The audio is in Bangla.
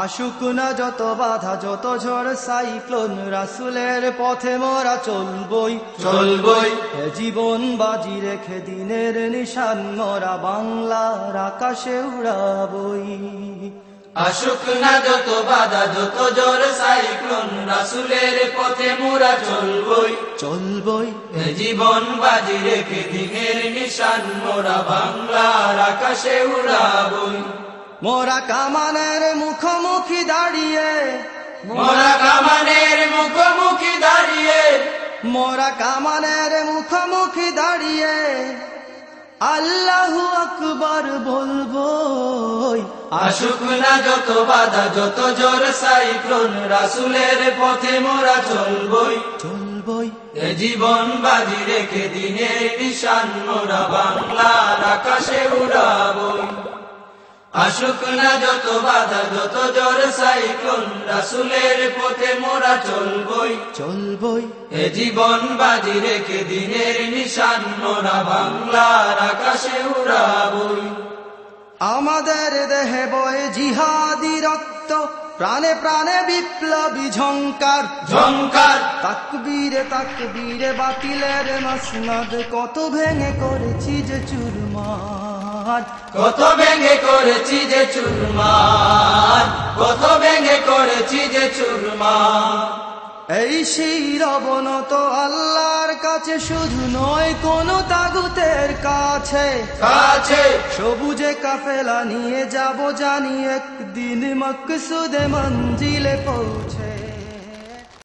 আসুক না যত বাধা যত ঝড় সাইক্লোন, রাসূলের পথে মোরা চলবই চলবই। এ জীবন বাজি রেখে দিনের নিশান মোরা বাংলার আকাশে উড়াবই। আসুক না যত বাধা যত ঝড় সাইক্লোন, রাসূলের পথে মোরা চলবই চলবই এ জীবন বাজি রেখে দিনের নিশান মোরা বাংলার আকাশে উড়াবই। মোরা কামানের মুখোমুখি দাঁড়িয়ে, মোরা কামানের মুখোমুখি দাঁড়িয়ে, মোরা কামানের মুখোমুখি দাঁড়িয়ে আল্লাহু আকবার বলবই। আসুক না যত বাধা যত ঝড় সাইক্লোন, রাসূলের পথে মোরা চলবই চলবই এ জীবন বাজি রেখে দিনের নিশান মোরা বাংলার আকাশে উড়াবই। আসুক না যত বাধা যত ঝড় সাইক্লোন, রাসূলের পথে মোরা চলবই চলবই এ জীবন বাজি রেখে দিনের নিশান মোরা বাংলার আকাশে উড়াবই। আমাদের দেহে বয়ে জিহাদি রক্ত, প্রাণে প্রাণে বিপ্লবী ঝংকার ঝংকার তাকবীরে তাকবীরে বাতিলের মাসনাদ কত ভেঙে করেছি যে চুরমার। কত ভেঙে করেছি যে চুরমার, কত ভেঙে করেছি যে চুরমার। এই সেই অবনত আল্লাহর কাছে, শুধু নয় কোন তাগুতের কাছে। কাছে সবুজে কাফেলা নিয়ে যাব জানি একদিন মকসুদে মঞ্জিলে পৌঁছে।